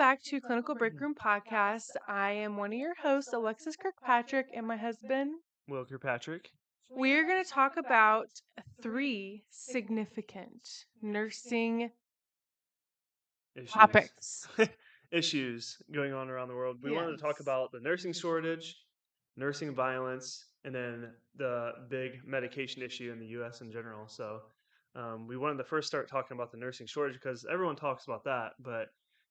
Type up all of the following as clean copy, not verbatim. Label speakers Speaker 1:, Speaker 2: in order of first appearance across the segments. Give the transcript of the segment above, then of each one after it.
Speaker 1: back to Clinical Breakroom podcast. I am one of your hosts, Alexis Kirkpatrick, and my husband.
Speaker 2: Will Kirkpatrick.
Speaker 1: We're going to talk about 3 significant nursing
Speaker 2: Issues.
Speaker 1: topics.
Speaker 2: Issues going on around the world. We wanted to talk
Speaker 1: Yes.
Speaker 2: about the nursing shortage, nursing violence, and then the big medication issue in the U.S. in general. So we wanted to first start talking about the nursing shortage because everyone talks about that, but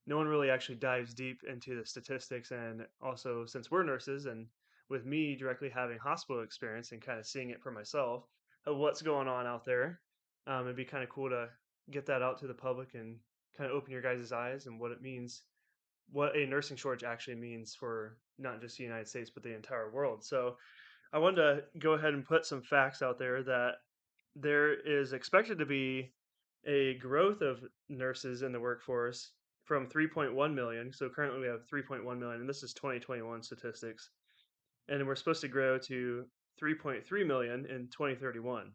Speaker 2: no one really actually dives deep into the statistics. And also, since we're nurses and with me directly having hospital experience and kind of seeing it for myself of what's going on out there, it'd be kind of cool to get that out to the public and kind of open your guys' eyes and what it means, what a nursing shortage actually means for not just the United States, but the entire world. So I wanted to go ahead and put some facts out there that there is expected to be a growth of nurses in the workforce from 3.1 million. So currently we have 3.1 million, and this is 2021 statistics. And we're supposed to grow to 3.3 million in 2031,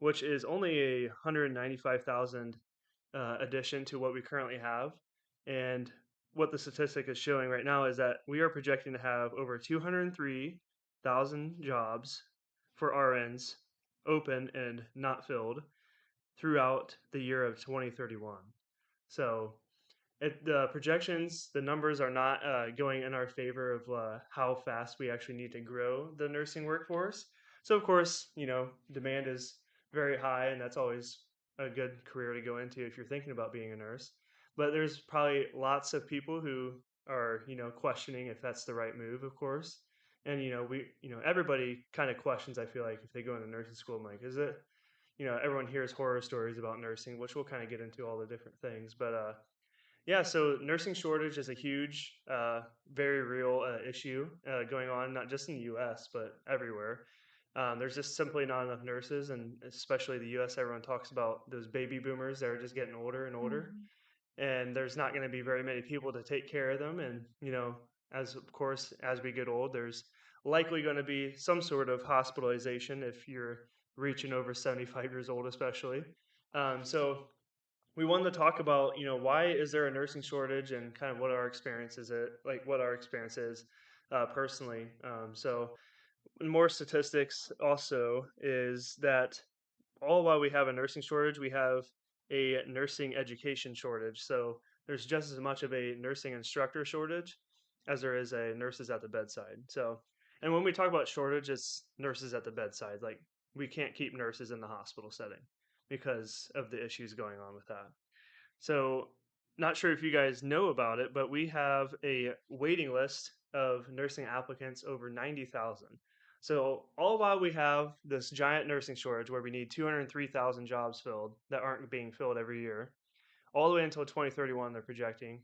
Speaker 2: which is only a 195,000 addition to what we currently have. And what the statistic is showing right now is that we are projecting to have over 203,000 jobs for RNs open and not filled throughout the year of 2031. So the projections, the numbers are not going in our favor of how fast we actually need to grow the nursing workforce. So, of course, demand is very high, and that's always a good career to go into if you're thinking about being a nurse. But there's probably lots of people who are, questioning if that's the right move, of course. And, everybody kind of questions, I feel like, if they go into nursing school, I'm like, is it, everyone hears horror stories about nursing, which we'll kind of get into all the different things. But, yeah, so nursing shortage is a huge, very real issue going on, not just in the U.S., but everywhere. There's just simply not enough nurses, and especially the U.S., everyone talks about those baby boomers that are just getting older and older.
Speaker 1: Mhm.
Speaker 2: And there's not going to be very many people to take care of them. And, as of course, as we get old, there's likely going to be some sort of hospitalization if you're reaching over 75 years old, especially. So we wanted to talk about, why is there a nursing shortage and kind of what our experience is it like what our experience is personally. So more statistics also is that all while we have a nursing shortage, we have a nursing education shortage. So there's just as much of a nursing instructor shortage as there is a nurses at the bedside. So, and when we talk about shortage, it's nurses at the bedside. Like we can't keep nurses in the hospital setting because of the issues going on with that. So, not sure if you guys know about it, but we have a waiting list of nursing applicants over 90,000. So, all while we have this giant nursing shortage where we need 203,000 jobs filled that aren't being filled every year, all the way until 2031, they're projecting,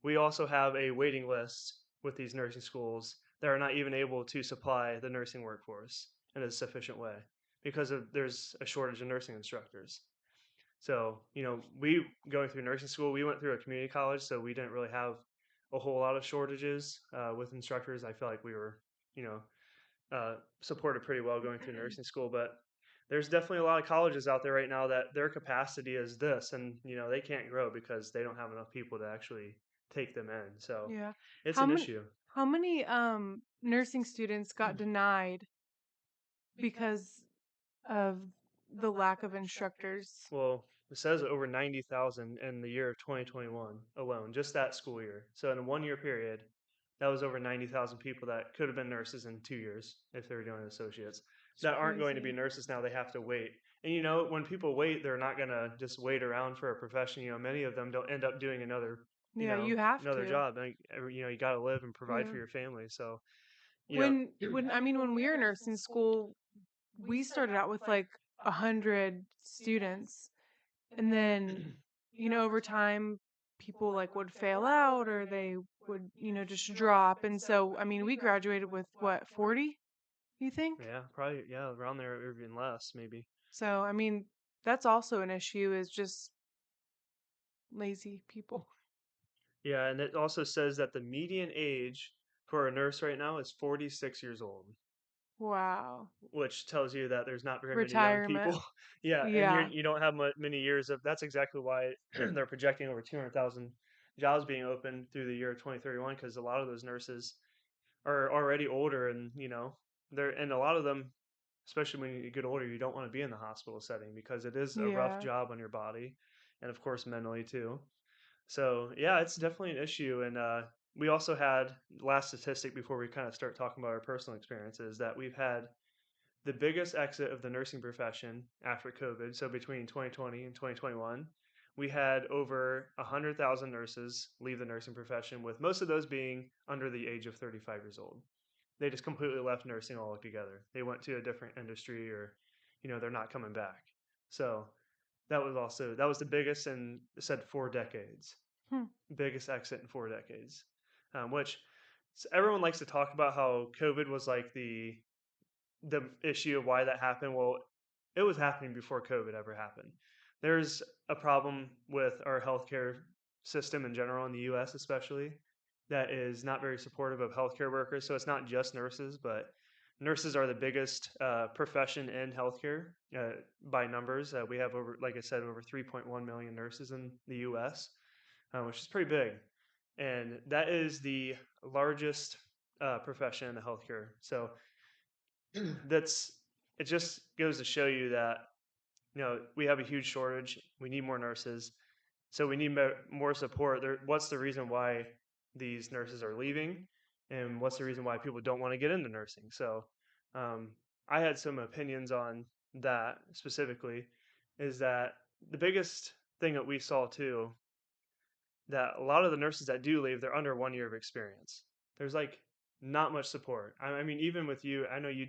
Speaker 2: we also have a waiting list with these nursing schools that are not even able to supply the nursing workforce in a sufficient way because there's a shortage of nursing instructors. So, we going through nursing school, we went through a community college, so we didn't really have a whole lot of shortages with instructors. I feel like we were, you know, supported pretty well going through nursing school. But there's definitely a lot of colleges out there right now that their capacity is this, and they can't grow because they don't have enough people to actually take them in. So
Speaker 1: Yeah.
Speaker 2: it's
Speaker 1: How
Speaker 2: an
Speaker 1: many
Speaker 2: issue.
Speaker 1: how many nursing students got denied because of the lack of instructors?
Speaker 2: Well, it says over 90,000 in the year of 2021 alone, just that school year. So in a 1 year period, that was over 90,000 people that could have been nurses in 2 years if they were doing associates
Speaker 1: It's
Speaker 2: that aren't going to be
Speaker 1: crazy.
Speaker 2: nurses now. They have to wait. And when people wait, they're not going to just wait around for a profession. Many of them don't end up doing
Speaker 1: Yeah, you have
Speaker 2: another
Speaker 1: to.
Speaker 2: job. Like, you got to live and provide for
Speaker 1: Yeah.
Speaker 2: your family. So, you know,
Speaker 1: When we were in nursing school, we started out with like 100 students, and then over time people like would fail out or they would just drop, and so we graduated with what, 40, you think?
Speaker 2: yeah, probably, yeah, around there, or even less, maybe.
Speaker 1: So that's also an issue, is just lazy people.
Speaker 2: Yeah, and it also says that the median age for a nurse right now is 46 years old,
Speaker 1: Wow.
Speaker 2: which tells you that there's not very many young
Speaker 1: Retirement.
Speaker 2: people. Yeah, and
Speaker 1: Yeah.
Speaker 2: you don't have many years of. That's exactly why they're projecting over 200,000 jobs being open through the year of 2031 because a lot of those nurses are already older, and they're and a lot of them, especially when you get older, you don't want to be in the hospital setting because it is a rough
Speaker 1: Yeah.
Speaker 2: job on your body, and of course mentally too. So yeah, it's definitely an issue. And we also had last statistic before we kind of start talking about our personal experiences that we've had the biggest exit of the nursing profession after COVID. So between 2020 and 2021, we had over 100,000 nurses leave the nursing profession, with most of those being under the age of 35 years old. They just completely left nursing altogether. They went to a different industry, or they're not coming back. So that was the biggest in, said, 4 decades.
Speaker 1: Hmm.
Speaker 2: Biggest exit in 4 decades. Which everyone likes to talk about how COVID was like the issue of why that happened. Well, it was happening before COVID ever happened. There's a problem with our healthcare system in general in the US, especially, that is not very supportive of healthcare workers. So it's not just nurses, but nurses are the biggest profession in healthcare by numbers. We have over, like I said, over 3.1 million nurses in the US, which is pretty big. And that is the largest profession in the healthcare. So that's it just goes to show you that we have a huge shortage. We need more nurses, so we need more support. What's the reason why these nurses are leaving, and what's the reason why people don't want to get into nursing? So, um, I had some opinions on that specifically. Is that the biggest thing that we saw too? That a lot of the nurses that do leave, they're under 1 year of experience. There's like not much support. I mean, even with you, I know you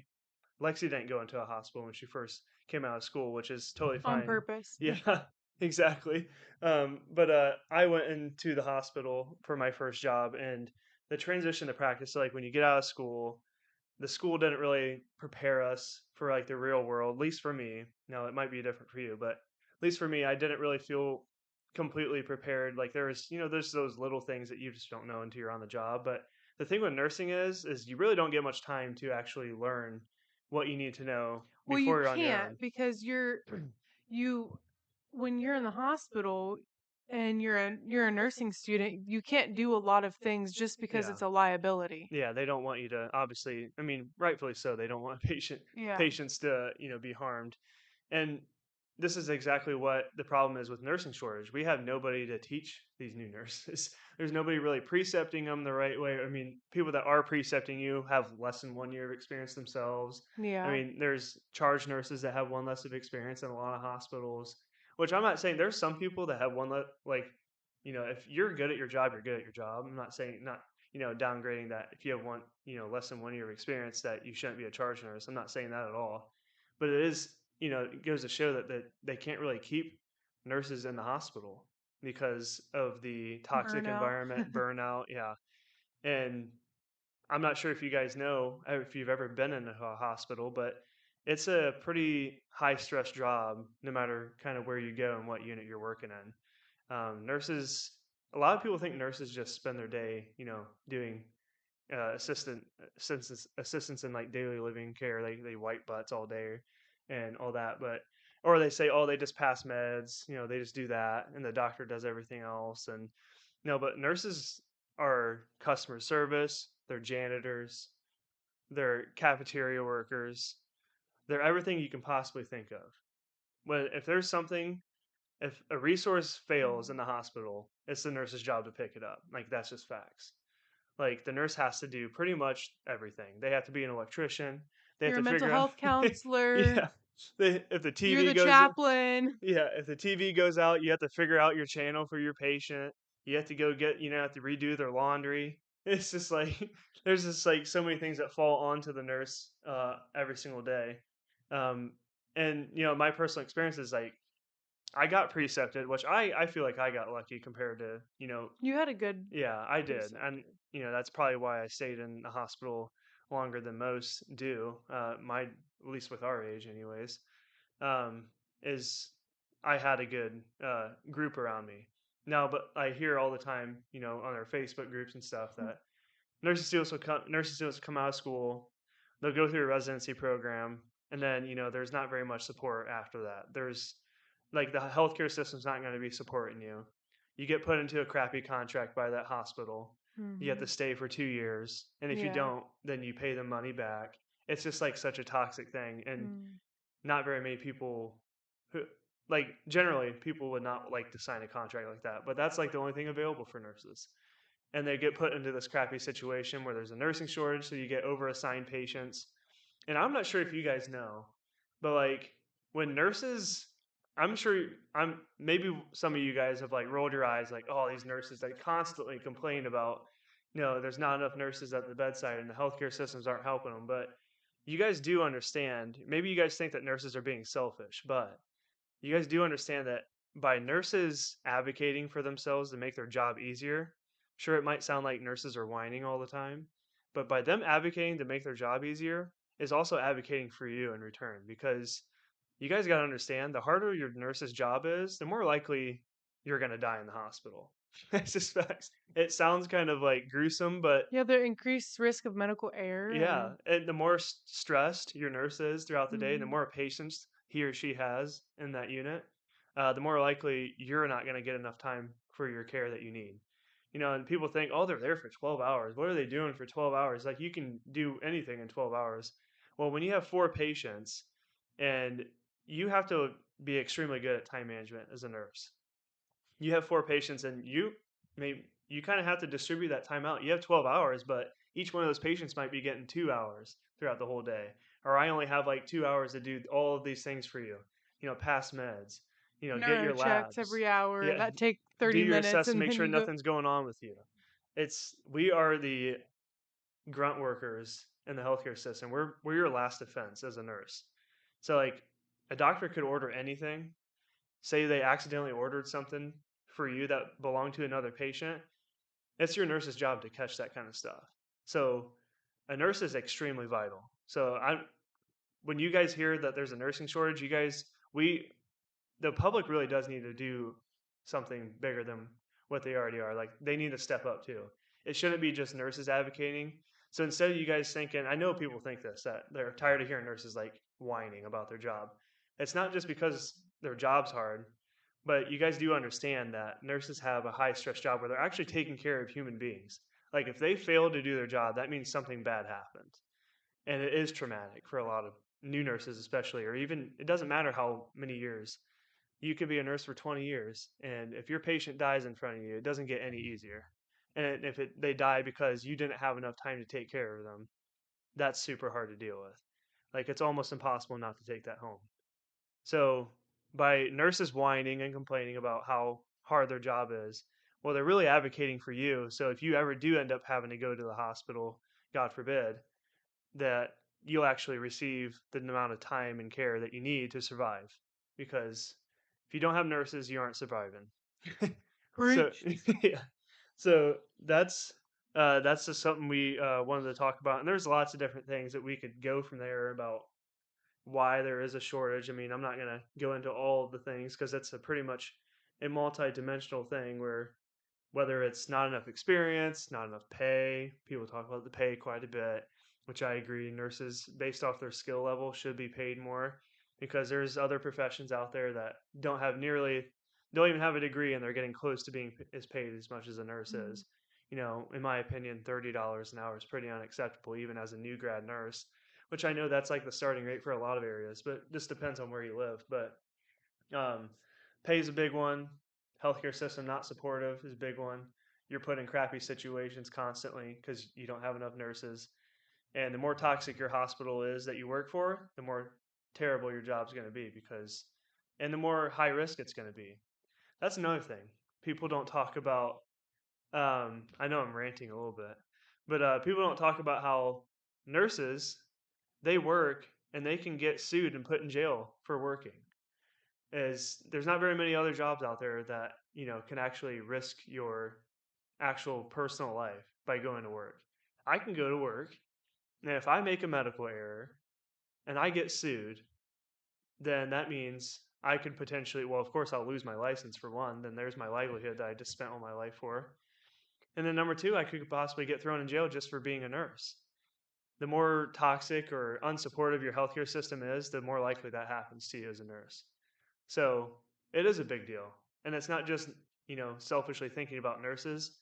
Speaker 2: Lexi didn't go into a hospital when she first came out of school, which is totally
Speaker 1: On
Speaker 2: fine.
Speaker 1: purpose.
Speaker 2: Yeah, exactly. But I went into the hospital for my first job, and the transition to practice. So like when you get out of school, the school didn't really prepare us for like the real world. At least for me. Now it might be different for you, but at least for me, I didn't really feel completely prepared. Like there's those little things that you just don't know until you're on the job. But the thing with nursing is you really don't get much time to actually learn what you need to know
Speaker 1: Well, you
Speaker 2: before you're on your
Speaker 1: can't
Speaker 2: own.
Speaker 1: because you when you're in the hospital and you're a nursing student, you can't do a lot of things just because
Speaker 2: Yeah.
Speaker 1: it's a liability.
Speaker 2: Yeah, they don't want you to, obviously, I mean, rightfully so. They don't want
Speaker 1: Yeah.
Speaker 2: patients to, be harmed. And this is exactly what the problem is with nursing shortage. We have nobody to teach these new nurses. There's nobody really precepting them the right way. I mean, people that are precepting you have less than 1 year of experience themselves. I
Speaker 1: Yeah.
Speaker 2: mean, there's charge nurses that have one less of experience in a lot of hospitals, which I'm not saying there's some people that have like, if you're good at your job, you're good at your job. I'm not saying, not, downgrading that if you have less than 1 year of experience that you shouldn't be a charge nurse. I'm not saying that at all. But it is, it goes to show that they can't really keep nurses in the hospital because of the toxic
Speaker 1: Burnout.
Speaker 2: environment, burnout. Yeah. And I'm not sure if you guys know, if you've ever been in a hospital, but it's a pretty high stress job no matter kind of where you go and what unit you're working in. Nurses, a lot of people think nurses just spend their day, doing assistance in like daily living care. They wipe butts all day and all that, but or they say, oh, they just pass meds, they just do that, and the doctor does everything else. And no, but nurses are customer service, they're janitors, they're cafeteria workers, they're everything you can possibly think of. When if there's something, if a resource fails in the hospital, it's the nurse's job to pick it up. Like that's just facts. Like the nurse has to do pretty much everything. They have to be an electrician. They have
Speaker 1: You're a
Speaker 2: to
Speaker 1: mental
Speaker 2: figure out,
Speaker 1: health counselor.
Speaker 2: yeah. If the
Speaker 1: You're
Speaker 2: TV
Speaker 1: the
Speaker 2: goes,
Speaker 1: chaplain.
Speaker 2: yeah, if the TV goes out, you have to figure out your channel for your patient. You have to go get, have to redo their laundry. It's just like there's just like so many things that fall onto the nurse every single day. Um, and my personal experience is like I got precepted, which I feel like I got lucky compared to
Speaker 1: You had a good
Speaker 2: yeah, I did. And,
Speaker 1: preceptor.
Speaker 2: that's probably why I stayed in the hospital longer than most do. At least with our age, anyways, um, is I had a good group around me. Now, but I hear all the time, on our Facebook groups and stuff that nurses students will come out of school, they'll go through a residency program, and then there's not very much support after that. There's like the healthcare system's not going to be supporting you. you get put into a crappy contract by that hospital. You have to
Speaker 1: Mhm.
Speaker 2: stay for 2 years. And if you
Speaker 1: Yeah.
Speaker 2: don't, then you pay them money back. It's just like such a toxic thing. And
Speaker 1: Mm.
Speaker 2: not very many people who, like, generally, people would not like to sign a contract like that. But that's like the only thing available for nurses. And they get put into this crappy situation where there's a nursing shortage. So you get over assigned patients. And I'm not sure if you guys know, but like when nurses, I'm sure I'm maybe some of you guys have like rolled your eyes like, oh, these nurses they constantly complain about, there's not enough nurses at the bedside and the healthcare systems aren't helping them. But you guys do understand. Maybe you guys think that nurses are being selfish, but you guys do understand that by nurses advocating for themselves to make their job easier, sure, it might sound like nurses are whining all the time, but by them advocating to make their job easier is also advocating for you in return because you guys got to understand the harder your nurse's job is, the more likely you're going to die in the hospital. It's just facts. It sounds kind of like gruesome, but
Speaker 1: Yeah, the increased risk of medical error
Speaker 2: yeah,
Speaker 1: and
Speaker 2: and the more stressed your nurse is throughout the day, the
Speaker 1: mhm.
Speaker 2: more patients he or she has in that unit, the more likely you're not going to get enough time for your care that you need. And people think, oh, they're there for 12 hours. What are they doing for 12 hours? Like, you can do anything in 12 hours. Well, when you have four patients and you have to be extremely good at time management as a nurse, you have four patients and you kind of have to distribute that time out. You have 12 hours, but each one of those patients might be getting 2 hours throughout the whole day. Or I only have like 2 hours to do all of these things for you. Pass meds, get
Speaker 1: Neuro
Speaker 2: your
Speaker 1: checks
Speaker 2: labs.
Speaker 1: every hour
Speaker 2: Yeah,
Speaker 1: that take
Speaker 2: do
Speaker 1: 30
Speaker 2: your
Speaker 1: minutes
Speaker 2: assessment,
Speaker 1: and
Speaker 2: make
Speaker 1: then
Speaker 2: sure
Speaker 1: you go
Speaker 2: nothing's going on with you. We are the grunt workers in the healthcare system. We're your last defense as a nurse. So like a doctor could order anything, say they accidentally ordered something for you that belonged to another patient, it's your nurse's job to catch that kind of stuff. So a nurse is extremely vital. So when you guys hear that there's a nursing shortage, we the public really does need to do something bigger than what they already are. Like they need to step up too. It shouldn't be just nurses advocating. So instead of you guys thinking, I know people think this, that they're tired of hearing nurses like whining about their job. It's not just because their job's hard, but you guys do understand that nurses have a high stress job where they're actually taking care of human beings. Like if they fail to do their job, that means something bad happened. And it is traumatic for a lot of new nurses, especially, or even it doesn't matter how many years you could be a nurse for 20 years, and if your patient dies in front of you, it doesn't get any easier. And if they die because you didn't have enough time to take care of them, that's super hard to deal with. Like it's almost impossible not to take that home. So by nurses whining and complaining about how hard their job is, well, they're really advocating for you. So if you ever do end up having to go to the hospital, God forbid, that you'll actually receive the amount of time and care that you need to survive. Because if you don't have nurses, you aren't surviving. So
Speaker 1: preach.
Speaker 2: yeah, so that's just something we wanted to talk about, and there's lots of different things that we could go from there about why there is a shortage. I mean, I'm not gonna go into all of the things because that's a pretty much a multi-dimensional thing where whether it's not enough experience, not enough pay. People talk about the pay quite a bit, which I agree. Nurses, based off their skill level, should be paid more because there's other professions out there that don't even have a degree and they're getting close to being as paid as much as a nurse
Speaker 1: Mm.
Speaker 2: is. In my opinion, $30 an hour is pretty unacceptable, even as a new grad nurse, which I know that's like the starting rate for a lot of areas, but this depends on where you live. But um, pay is a big one. Healthcare system not supportive is a big one. You're put in crappy situations constantly because you don't have enough nurses. And the more toxic your hospital is that you work for, the more terrible your job's going to be and the more high risk it's going to be. That's another thing. People don't talk about, I know I'm ranting a little bit, but people don't talk about how nurses, they work and they can get sued and put in jail for working is there's not very many other jobs out there that can actually risk your actual personal life by going to work. I can go to work, and if I make a medical error and I get sued, then that means I could potentially, well, of course, I'll lose my license for one. Then there's my livelihood that I just spent all my life for. And then number two, I could possibly get thrown in jail just for being a nurse. The more toxic or unsupportive your healthcare system is, the more likely that happens to you as a nurse. So it is a big deal. And it's not just selfishly thinking about nurses,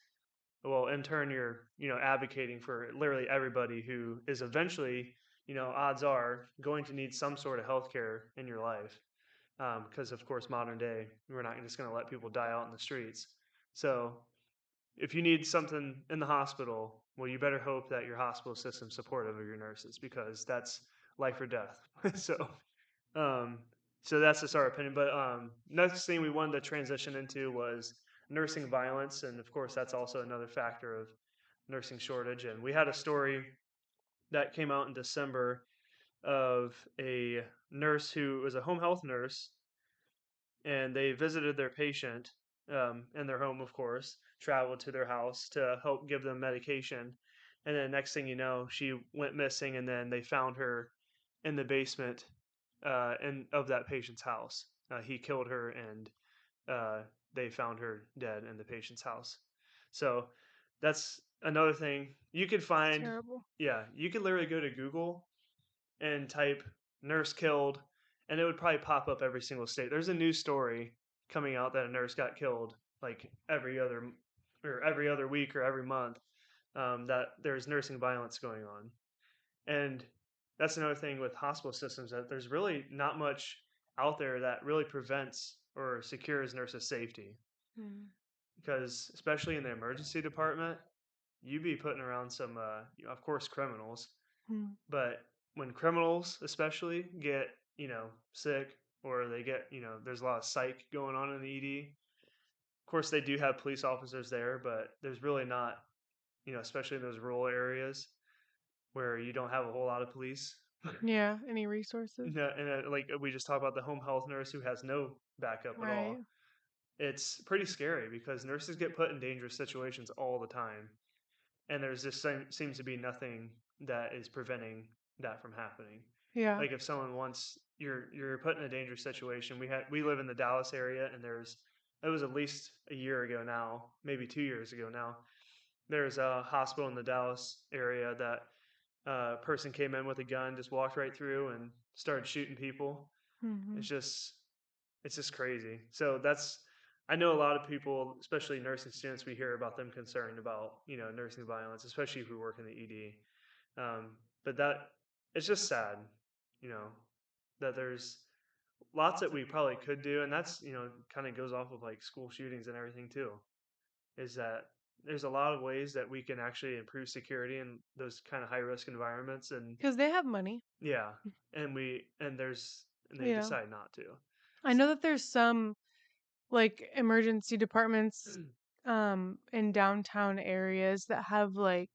Speaker 2: well, in turn, you're, advocating for literally everybody who is eventually, odds are going to need some sort of healthcare in your life. Because, of course, modern day, we're not just going to let people die out in the streets. So, if you need something in the hospital, well, you better hope that your hospital system's supportive of your nurses because that's life or death. so, um, so that's just our opinion. But next thing we wanted to transition into was nursing violence, and of course, that's also another factor of nursing shortage. And we had a story that came out in December of a nurse who was a home health nurse, and they visited their patient in their home, of course, traveled to their house to help give them medication. And then next thing you know, she went missing, and then they found her in the basement of that patient's house. He killed her, and uh, they found her dead in the patient's house. So that's another thing you could
Speaker 1: It's
Speaker 2: find.
Speaker 1: terrible.
Speaker 2: Yeah, you could literally go to Google and type nurse killed, and it would probably pop up every single state. There's a news story coming out that a nurse got killed like every other week or every month. That there's nursing violence going on, and that's another thing with hospital systems that there's really not much out there that really prevents or secures nurses' safety.
Speaker 1: Mm.
Speaker 2: Because especially in the emergency department, you'd be putting around some, of course, criminals,
Speaker 1: Mm.
Speaker 2: but when criminals, especially, get sick or they get there's a lot of psych going on in the ED. Of course, they do have police officers there, but there's really not, especially in those rural areas where you don't have a whole lot of police.
Speaker 1: Yeah, any resources?
Speaker 2: Yeah, and like we just talked about the home health nurse who has no backup at
Speaker 1: Right.
Speaker 2: all. It's pretty scary because nurses get put in dangerous situations all the time, and there's just seems to be nothing that is preventing that from happening.
Speaker 1: Yeah.
Speaker 2: Like if someone wants you're put in a dangerous situation. We live in the Dallas area, and it was at least a year ago now, maybe 2 years ago now. There's a hospital in the Dallas area that a person came in with a gun, just walked right through and started shooting people.
Speaker 1: Hmm.
Speaker 2: It's just it's just crazy. So that's I know a lot of people, especially nursing students, we hear about them concerned about nursing violence, especially if we work in the ED. But that it's just sad, you know, that there's lots that we probably could do, and that's kind of goes off of like school shootings and everything too. Is that there's a lot of ways that we can actually improve security in those kind of high risk environments, and
Speaker 1: Because they have money.
Speaker 2: yeah, and they
Speaker 1: Yeah.
Speaker 2: decide not to.
Speaker 1: I know that there's some like emergency departments in downtown areas that have like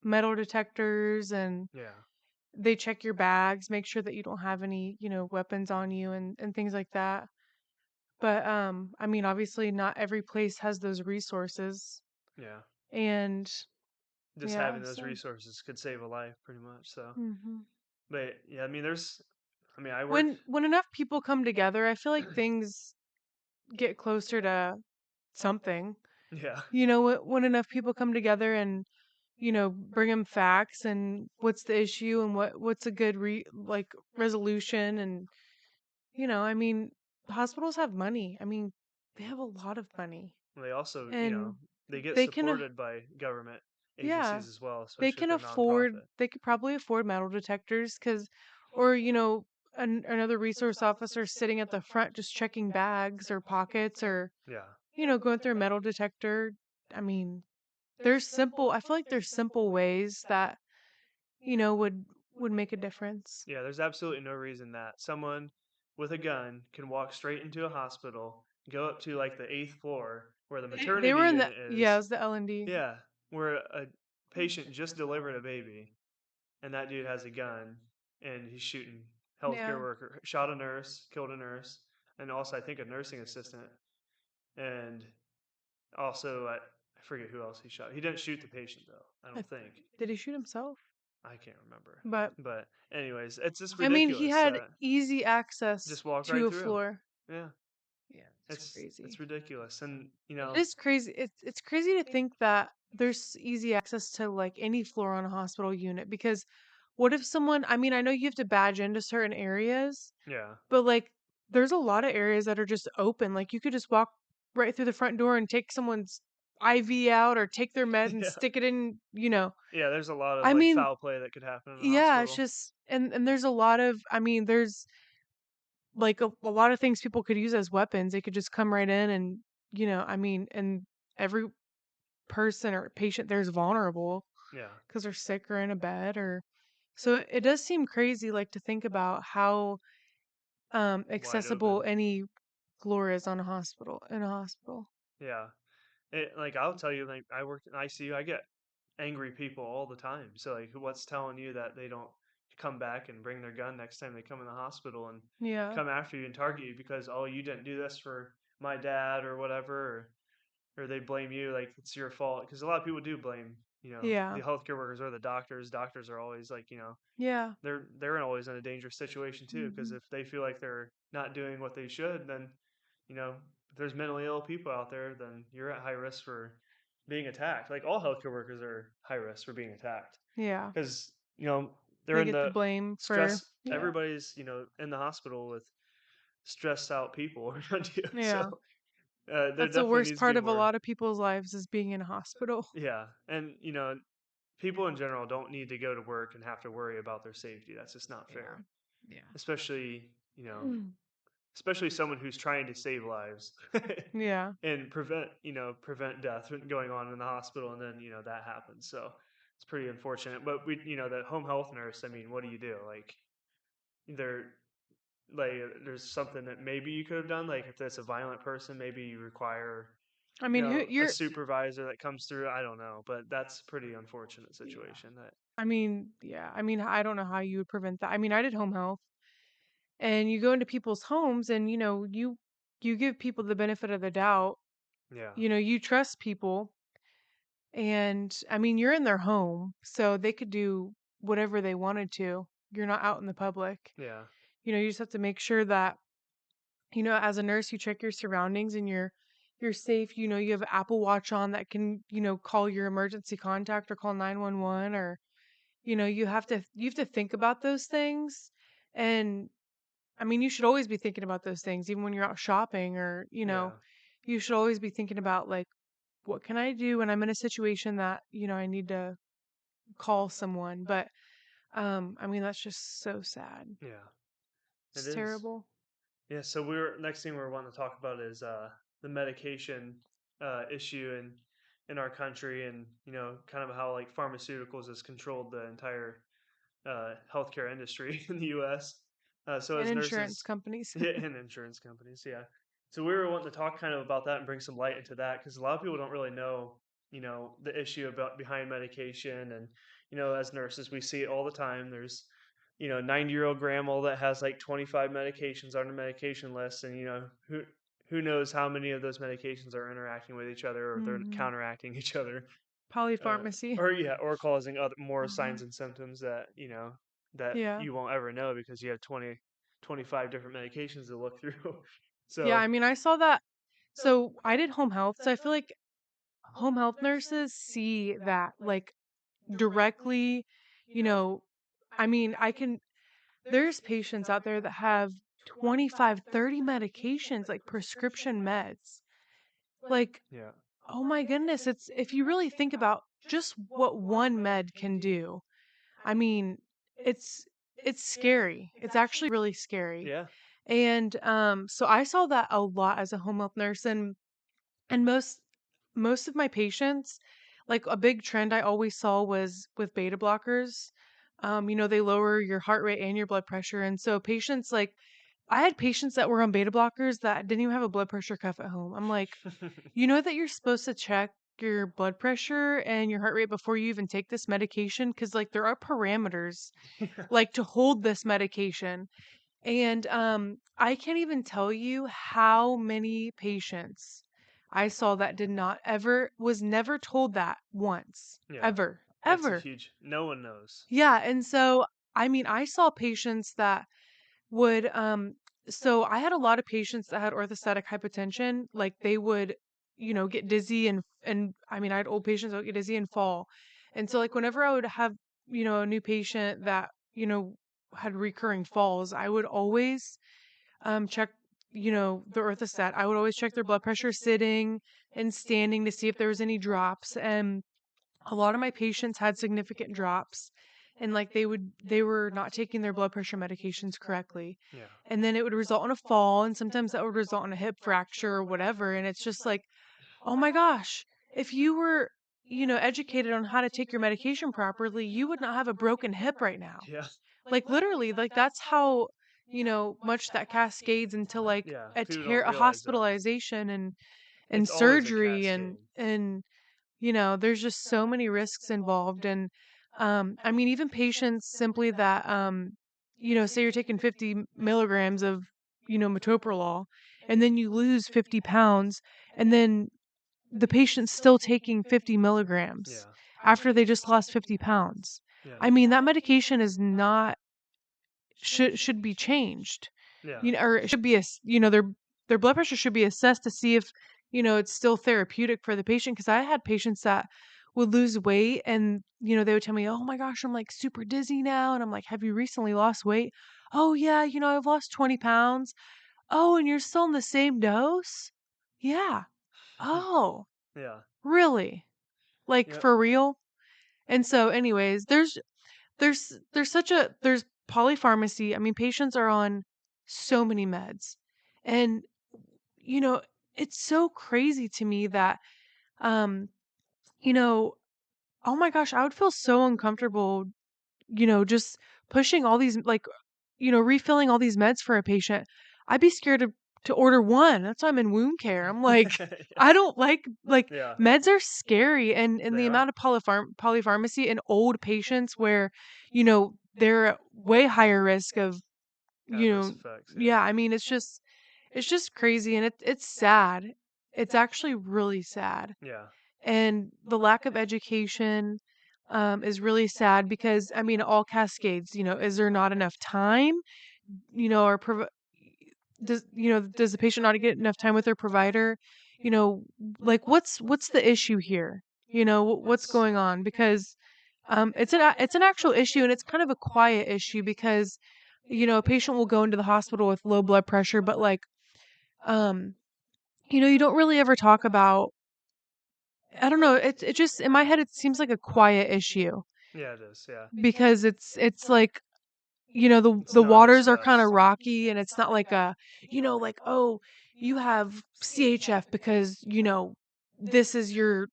Speaker 1: metal detectors, and
Speaker 2: Yeah,
Speaker 1: they check your bags, make sure that you don't have any, weapons on you and things like that. But I mean, obviously not every place has those resources.
Speaker 2: yeah.
Speaker 1: And
Speaker 2: Just
Speaker 1: yeah,
Speaker 2: having those
Speaker 1: so
Speaker 2: resources could save a life, pretty much. So,
Speaker 1: hmm
Speaker 2: but yeah, I mean, I work.
Speaker 1: when enough people come together, I feel like things get closer to something.
Speaker 2: Yeah,
Speaker 1: When enough people come together and bring them facts and what's the issue and what's a good resolution. And I mean, hospitals have money. I mean, they have a lot of money,
Speaker 2: they also,
Speaker 1: and
Speaker 2: they get
Speaker 1: they can
Speaker 2: supported by government
Speaker 1: yeah,
Speaker 2: agencies as well,
Speaker 1: they
Speaker 2: especially if
Speaker 1: can
Speaker 2: they're
Speaker 1: afford
Speaker 2: nonprofit.
Speaker 1: they could probably afford metal detectors, cuz or another resource officer sitting at the front just checking bags or pockets, or
Speaker 2: Yeah,
Speaker 1: going through a metal detector. I mean, I feel like there's simple ways that would make a difference.
Speaker 2: yeah. There's absolutely no reason that someone with a gun can walk straight into a hospital, go up to like the eighth floor where the
Speaker 1: They
Speaker 2: maternity
Speaker 1: were in the
Speaker 2: unit
Speaker 1: yeah, it
Speaker 2: is.
Speaker 1: was the L&D.
Speaker 2: Yeah, where a patient just delivered a baby, and that dude has a gun, and he's shooting
Speaker 1: Yeah.
Speaker 2: healthcare worker, shot a nurse, killed a nurse, and also I think a nursing assistant, and also I forget who else he shot. He didn't shoot the patient though. I
Speaker 1: I
Speaker 2: don't
Speaker 1: th-
Speaker 2: think.
Speaker 1: did he shoot himself?
Speaker 2: I can't remember.
Speaker 1: But
Speaker 2: But anyways, it's just
Speaker 1: I mean, he
Speaker 2: ridiculous
Speaker 1: had
Speaker 2: that
Speaker 1: easy access
Speaker 2: just walk
Speaker 1: to
Speaker 2: right
Speaker 1: a
Speaker 2: through.
Speaker 1: floor.
Speaker 2: Yeah,
Speaker 1: Yeah, it's
Speaker 2: it's
Speaker 1: crazy.
Speaker 2: ridiculous, and
Speaker 1: It is crazy. It's crazy to think that there's easy access to like any floor on a hospital unit, because what if someone, I mean, I know you have to badge into certain areas,
Speaker 2: yeah,
Speaker 1: but like there's a lot of areas that are just open. Like you could just walk right through the front door and take someone's IV out or take their med and
Speaker 2: Yeah.
Speaker 1: stick it in, you know.
Speaker 2: Yeah, there's a lot of
Speaker 1: I
Speaker 2: like
Speaker 1: mean,
Speaker 2: foul play that could happen in the
Speaker 1: yeah, it's
Speaker 2: hospital.
Speaker 1: just and there's a lot of I mean, there's like a lot of things people could use as weapons. They could just come right in and, I mean, and every person or patient there's vulnerable
Speaker 2: Yeah,
Speaker 1: because they're sick or in a bed or so it does seem crazy like to think about how
Speaker 2: wide
Speaker 1: accessible
Speaker 2: open.
Speaker 1: any floor is on a hospital in a hospital.
Speaker 2: Yeah. Like I'll tell you, like I work in ICU, I get angry people all the time. So like, what's telling you that they don't come back and bring their gun next time they come in the hospital and
Speaker 1: Yeah.
Speaker 2: come after you and target you because oh you didn't do this for my dad or whatever, or they blame you like it's your fault because a lot of people do blame
Speaker 1: Yeah.
Speaker 2: the healthcare workers or the doctors. Doctors are always like
Speaker 1: Yeah.
Speaker 2: they're always in a dangerous situation too because
Speaker 1: Mhm.
Speaker 2: if they feel like they're not doing what they should, then you know if there's mentally ill people out there, then you're at high risk for being attacked. Like all healthcare workers are high risk for being attacked
Speaker 1: Yeah.
Speaker 2: because they're
Speaker 1: They
Speaker 2: in
Speaker 1: get the
Speaker 2: the
Speaker 1: blame for
Speaker 2: stress.
Speaker 1: yeah.
Speaker 2: Everybody's in the hospital with stressed out people around you, so
Speaker 1: Yeah.
Speaker 2: there
Speaker 1: That's the
Speaker 2: definitely
Speaker 1: worst
Speaker 2: needs to be
Speaker 1: part of a
Speaker 2: more.
Speaker 1: lot of people's lives is being in a hospital.
Speaker 2: Yeah, and people in general don't need to go to work and have to worry about their safety. That's just not
Speaker 1: Yeah.
Speaker 2: fair,
Speaker 1: Yeah.
Speaker 2: especially
Speaker 1: Mm.
Speaker 2: especially someone who's trying to save lives
Speaker 1: Yeah.
Speaker 2: and prevent death from going on in the hospital, and then that happens. So it's pretty unfortunate. But the home health nurse. I mean, what do you do? There, there's something that maybe you could have done. Like if it's a violent person, maybe you require
Speaker 1: I mean, who
Speaker 2: a
Speaker 1: you're
Speaker 2: supervisor that comes through. I don't know, but that's a pretty unfortunate
Speaker 1: yeah.
Speaker 2: situation. That
Speaker 1: I mean, yeah. I mean, I don't know how you would prevent that. I mean, I did home health and you go into people's homes and you give people the benefit of the doubt.
Speaker 2: yeah,
Speaker 1: You trust people and I mean, you're in their home, so they could do whatever they wanted to. You're not out in the public.
Speaker 2: yeah,
Speaker 1: You just have to make sure that as a nurse, you check your surroundings and you're safe. You have an Apple Watch on that can, call your emergency contact or call 911 or you have to think about those things. And I mean, you should always be thinking about those things even when you're out shopping or,
Speaker 2: yeah,
Speaker 1: you should always be thinking about like what can I do when I'm in a situation that, I need to call someone. But I mean, that's just so sad.
Speaker 2: yeah. It
Speaker 1: It's
Speaker 2: is.
Speaker 1: terrible.
Speaker 2: Yeah, so we're next thing we're wanting to talk about is the medication issue in our country, and kind of how like pharmaceuticals has controlled the entire healthcare industry in the U.S. So
Speaker 1: And
Speaker 2: as
Speaker 1: insurance
Speaker 2: nurses,
Speaker 1: companies.
Speaker 2: yeah, and insurance companies, yeah. So we were wanting to talk kind of about that and bring some light into that because a lot of people don't really know, the issue about behind medication, and as nurses we see it all the time. There's 90-year-old grandma that has like 25 medications on her medication list, and who knows how many of those medications are interacting with each other or they're
Speaker 1: Hmm.
Speaker 2: counteracting each other,
Speaker 1: Polypharmacy.
Speaker 2: or yeah, or causing other more
Speaker 1: Hmm.
Speaker 2: signs and symptoms that that
Speaker 1: Yeah.
Speaker 2: you won't ever know because you have 25 different medications to look through.
Speaker 1: Yeah,
Speaker 2: So
Speaker 1: I mean, I saw that. So I did home health. So I feel like home health nurses see that like directly, you know, I mean, there's patients out there that have 25, 30 medications, like prescription meds. Like,
Speaker 2: yeah,
Speaker 1: oh my goodness, if you really think about just what one med can do, I mean, it's it's scary. It's actually really scary.
Speaker 2: yeah,
Speaker 1: And so I saw that a lot as a home health nurse and most of my patients, like a big trend I always saw was with beta blockers. They lower your heart rate and your blood pressure. And so patients like I had patients that were on beta blockers that didn't even have a blood pressure cuff at home. I'm like, you know that you're supposed to check your blood pressure and your heart rate before you even take this medication because like there are parameters like to hold this medication. And I can't even tell you how many patients I saw that did not ever was never told that once.
Speaker 2: yeah.
Speaker 1: Ever.
Speaker 2: It's a
Speaker 1: Ever.
Speaker 2: huge. No one knows.
Speaker 1: Yeah, and so I mean, I saw patients that would so I had a lot of patients that had orthostatic hypotension, like they would, get dizzy and I mean, I had old patients that would get dizzy and fall. And so like whenever I would have, a new patient that, had recurring falls, I would always check the orthostat, I would always check their blood pressure sitting and standing to see if there was any drops. And a lot of my patients had significant drops, and like they were not taking their blood pressure medications correctly.
Speaker 2: Yeah.
Speaker 1: And then it would result in a fall, and sometimes that would result in a hip fracture or whatever. And it's just like, oh my gosh, if you were, educated on how to take your medication properly, you would not have a broken hip right now.
Speaker 2: Yeah.
Speaker 1: Like literally, like that's how, much that cascades into like
Speaker 2: Yeah.
Speaker 1: a
Speaker 2: People don't realize that.
Speaker 1: hospitalization and
Speaker 2: It's always a
Speaker 1: surgery
Speaker 2: cascade.
Speaker 1: and there's just so many risks involved. And I mean, even patients simply that say you're taking 50 milligrams of, metoprolol, and then you lose 50 pounds, and then the patient's still taking 50 milligrams
Speaker 2: Yeah.
Speaker 1: after they just lost 50 pounds.
Speaker 2: Yeah.
Speaker 1: I mean, that medication is not should be changed.
Speaker 2: Yeah.
Speaker 1: Or it should be their blood pressure should be assessed to see if, it's still therapeutic for the patient. Because I had patients that would lose weight, and, they would tell me, "Oh my gosh, I'm like super dizzy now." And I'm like, "Have you recently lost weight?" "Oh yeah, I've lost 20 pounds." "Oh, and you're still in the same dose?" "Yeah." "Oh,
Speaker 2: Yeah.
Speaker 1: really? Like
Speaker 2: Yep.
Speaker 1: for real?" And so anyways, there's polypharmacy. I mean, patients are on so many meds. And you know, it's so crazy to me that um, you know, oh my gosh, I would feel so uncomfortable, just pushing all these like, refilling all these meds for a patient. I'd be scared to order one. That's why I'm in wound care. I'm like, I don't like
Speaker 2: Yeah.
Speaker 1: meds are scary, and
Speaker 2: They
Speaker 1: the
Speaker 2: are.
Speaker 1: amount of polypharmacy in old patients where, they're at way higher risk of, you
Speaker 2: Adverse
Speaker 1: know,
Speaker 2: effects. Yeah.
Speaker 1: yeah, I mean, it's just crazy, and it's sad. It's actually really sad.
Speaker 2: Yeah.
Speaker 1: And the lack of education is really sad because, I mean, all cascades, is there not enough time? Or does the patient not get enough time with their provider? You know, like what's the issue here? What's
Speaker 2: It's
Speaker 1: going on? Because it's an actual issue, and it's kind of a quiet issue because, a patient will go into the hospital with low blood pressure, but like, um, you don't really ever talk about. I don't know. It just in my head it seems like a quiet issue
Speaker 2: yeah, it is. Yeah.
Speaker 1: because it's like,
Speaker 2: It's
Speaker 1: the
Speaker 2: not
Speaker 1: waters are kind of
Speaker 2: discussed.
Speaker 1: rocky, and it's not like a, like, oh, you have CHF because, this is your,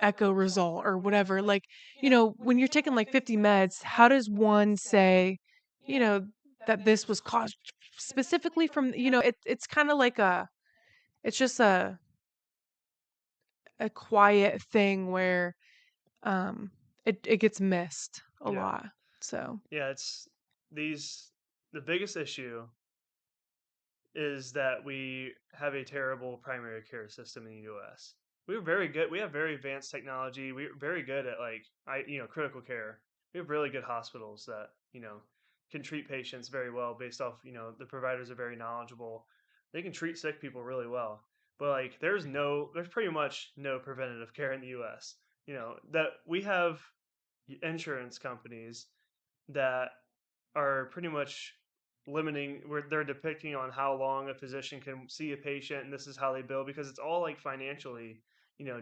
Speaker 1: echo result or whatever. Like, when you're taking like 50 meds, how does one say, you know that this was caused specifically from, it's kind of like it's just a quiet thing where it gets missed a
Speaker 2: Yeah.
Speaker 1: lot. So,
Speaker 2: Yeah. It's these. The biggest issue is that we have a terrible primary care system in the U.S. We're very good. We have very advanced technology. We're very good at critical care. We have really good hospitals that can treat patients very well based off the providers are very knowledgeable. They can treat sick people really well. But like there's pretty much no preventative care in the U.S. That we have insurance companies that are pretty much limiting where they're depicting on how long a physician can see a patient and this is how they bill because it's all like financially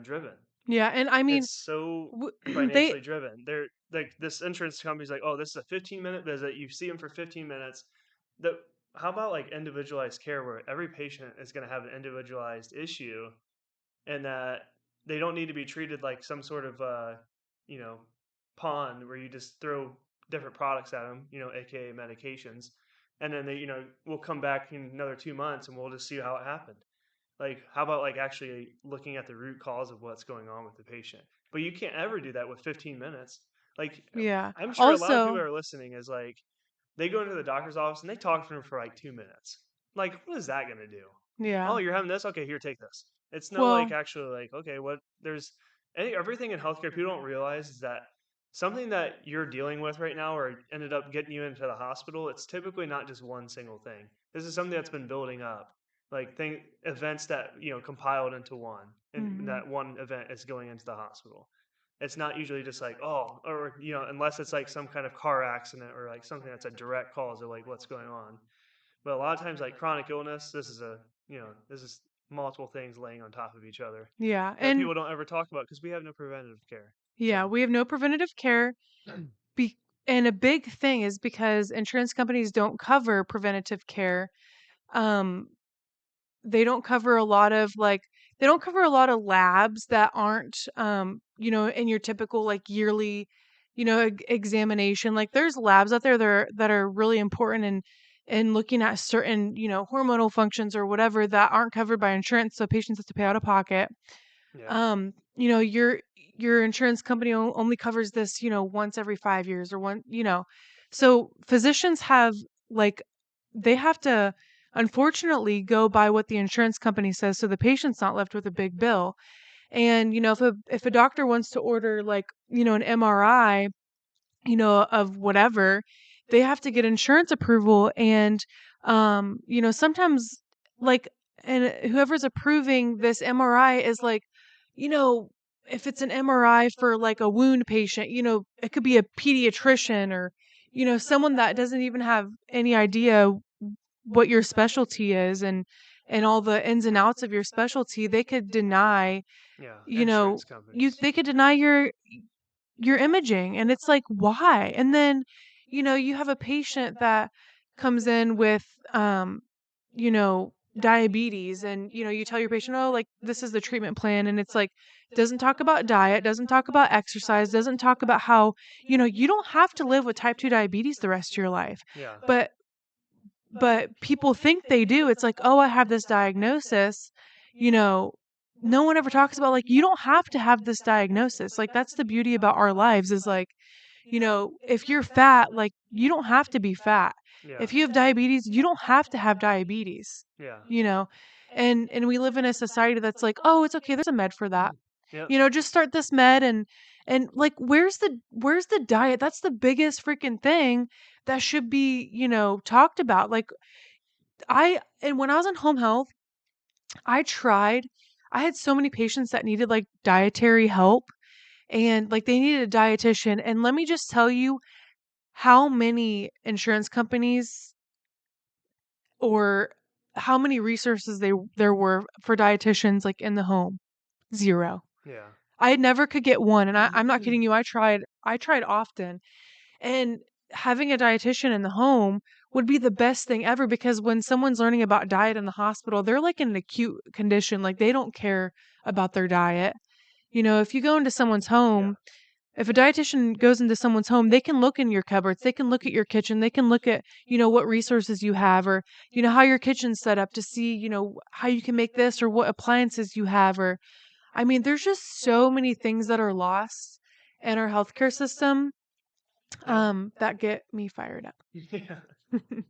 Speaker 2: driven.
Speaker 1: yeah, and I mean,
Speaker 2: It's so
Speaker 1: they
Speaker 2: financially driven. They're like this insurance company's like, oh, this is a 15-minute visit, you see them for 15 minutes. The How about like individualized care where every patient is going to have an individualized issue and that they don't need to be treated like some sort of you know pond where you just throw different products at them, aka medications, and then they we'll come back in another 2 months and we'll just see how it happened. Like, how about like actually looking at the root cause of what's going on with the patient? But you can't ever do that with 15 minutes. Like,
Speaker 1: yeah.
Speaker 2: I'm sure a lot of people
Speaker 1: Also,
Speaker 2: that are listening is like they go into the doctor's office and they talk to them for like 2 minutes. Like, what is that going to do?
Speaker 1: yeah.
Speaker 2: Oh, you're having this? Okay, here, take this. It's no like
Speaker 1: Well,
Speaker 2: actually like, okay, what there's everything in healthcare people don't realize is that something that you're dealing with right now or ended up getting you into the hospital, it's typically not just one single thing. This is something that's been building up. Like events that, compiled into one, and
Speaker 1: mhm.
Speaker 2: that one event is going into the hospital. It's not usually just like, oh, or unless it's like some kind of car accident or like something that's a direct cause of like what's going on. But a lot of times, like chronic illness, this is multiple things laying on top of each other
Speaker 1: Yeah.
Speaker 2: that
Speaker 1: And
Speaker 2: people don't ever talk about because we have no preventative care.
Speaker 1: yeah,
Speaker 2: So
Speaker 1: we have no preventative care. Be- and a big thing is because insurance companies don't cover preventative care. Um, they don't cover a lot of like they don't cover a lot of labs that aren't in your typical like yearly examination. Like there's labs out there that are really important in looking at certain hormonal functions or whatever that aren't covered by insurance, so patients have to pay out of pocket.
Speaker 2: yeah,
Speaker 1: Your insurance company only covers this once every 5 years or so physicians have like they have to unfortunately go by what the insurance company says, so the patient's not left with a big bill. And if a doctor wants to order like an MRI of whatever, they have to get insurance approval. And, sometimes like, and whoever's approving this MRI is like, you know, if it's an MRI for like a wound patient, it could be a pediatrician or, someone that doesn't even have any idea what your specialty is and all the ins and outs of your specialty. They could deny,
Speaker 2: yeah,
Speaker 1: you know,
Speaker 2: insurance companies.
Speaker 1: they could deny your imaging, and it's like, why? And then you have a patient that comes in with diabetes, and you tell your patient, oh, like this is the treatment plan, and it's like doesn't talk about diet, doesn't talk about exercise, doesn't talk about how you don't have to live with type 2 diabetes the rest of your life.
Speaker 2: Yeah,
Speaker 1: but but people think they do. It's like, oh, I have this diagnosis. You know, no one ever talks about like you don't have to have this diagnosis. Like that's the beauty about our lives is like, if you're fat, like you don't have to be fat.
Speaker 2: yeah,
Speaker 1: If you have diabetes, you don't have to have diabetes.
Speaker 2: yeah,
Speaker 1: You know, and we live in a society that's like, oh, it's okay. There's a med for that.
Speaker 2: yep,
Speaker 1: Just start this med and like where's the diet? That's the biggest freaking thing that should be, talked about. Like and when I was in home health, I tried. I had so many patients that needed like dietary help and like they needed a dietitian. And let me just tell you how many insurance companies or how many resources there were for dietitians like in the home. Zero.
Speaker 2: yeah,
Speaker 1: I never could get one. And I'm not kidding you. I tried often. And having a dietitian in the home would be the best thing ever because when someone's learning about diet in the hospital, they're like in an acute condition. Like they don't care about their diet. If you go into someone's
Speaker 2: yeah,
Speaker 1: home, if a dietitian goes into someone's home, they can look in your cupboards, they can look at your kitchen, they can look at, what resources you have or, how your kitchen's set up to see, how you can make this or what appliances you have. Or, I mean, there's just so many things that are lost in our healthcare system
Speaker 2: yeah,
Speaker 1: that get me fired up.
Speaker 2: yeah,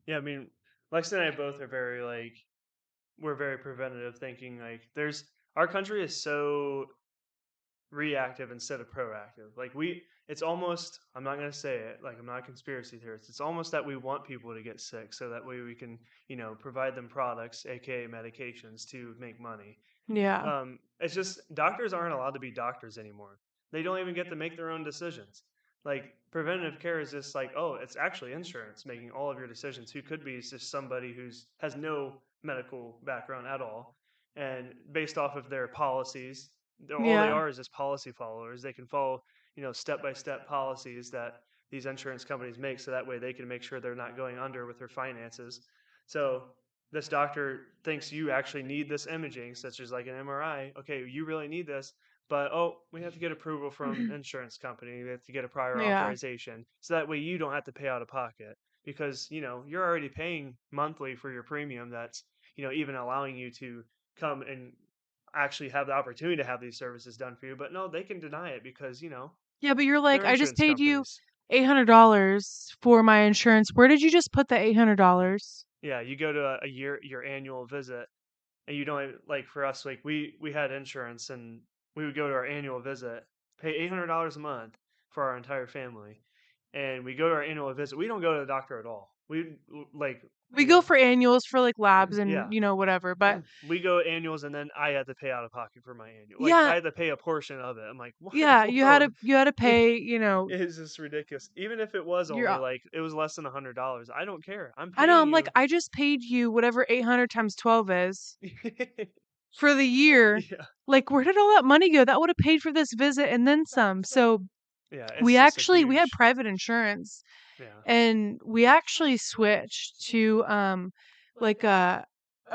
Speaker 2: yeah. I mean, Lexi and I both are very like we're very preventative thinking. Like, there's our country is so reactive instead of proactive. It's almost, I'm not going to say it, like, I'm not a conspiracy theorist. It's almost that we want people to get sick so that way we can, provide them products, aka medications, to make money.
Speaker 1: Yeah.
Speaker 2: It's just doctors aren't allowed to be doctors anymore. They don't even get to make their own decisions. Like preventative care is just like, oh, it's actually insurance making all of your decisions. Who could be just somebody who's has no medical background at all, and based off of their policies, all they
Speaker 1: Yeah.
Speaker 2: are is just policy followers. They can follow, step by step policies that these insurance companies make, so that way they can make sure they're not going under with their finances. So this doctor thinks you actually need this imaging, such as like an MRI. Okay, you really need this, but oh, we have to get approval from insurance company. We have to get a prior
Speaker 1: Yeah.
Speaker 2: authorization, so that way you don't have to pay out of pocket because you're already paying monthly for your premium. That's even allowing you to come and actually have the opportunity to have these services done for you. But no, they can deny it because
Speaker 1: Yeah, but you're like,
Speaker 2: they're
Speaker 1: I just
Speaker 2: insurance
Speaker 1: paid you
Speaker 2: companies.
Speaker 1: $800 for my insurance. Where did you just put the $800?
Speaker 2: Yeah, you go to a year your annual visit, and you don't like for us like we had insurance and we would go to our annual visit, pay $800 a month for our entire family, and we go to our annual visit. We don't go to the doctor at all. We like,
Speaker 1: We go for annuals for like labs
Speaker 2: yeah,
Speaker 1: and whatever, but
Speaker 2: we go annuals, and then I had to pay out of pocket for my annual. Like I
Speaker 1: yeah,
Speaker 2: had to pay a portion of it. I'm like, what in
Speaker 1: yeah,
Speaker 2: the world?
Speaker 1: you had to
Speaker 2: It
Speaker 1: pay,
Speaker 2: is just ridiculous. Even if it was
Speaker 1: your
Speaker 2: only like it was less than $100, I don't care. I'm
Speaker 1: I know,
Speaker 2: paying
Speaker 1: I'm like,
Speaker 2: you.
Speaker 1: I just paid you whatever 800 times 12 is for the year.
Speaker 2: Yeah,
Speaker 1: Like, where did all that money go? That would have paid for this visit and then some. So
Speaker 2: yeah. It's just a
Speaker 1: we had
Speaker 2: huge.
Speaker 1: private insurance,
Speaker 2: Yeah,
Speaker 1: and we actually switched to like a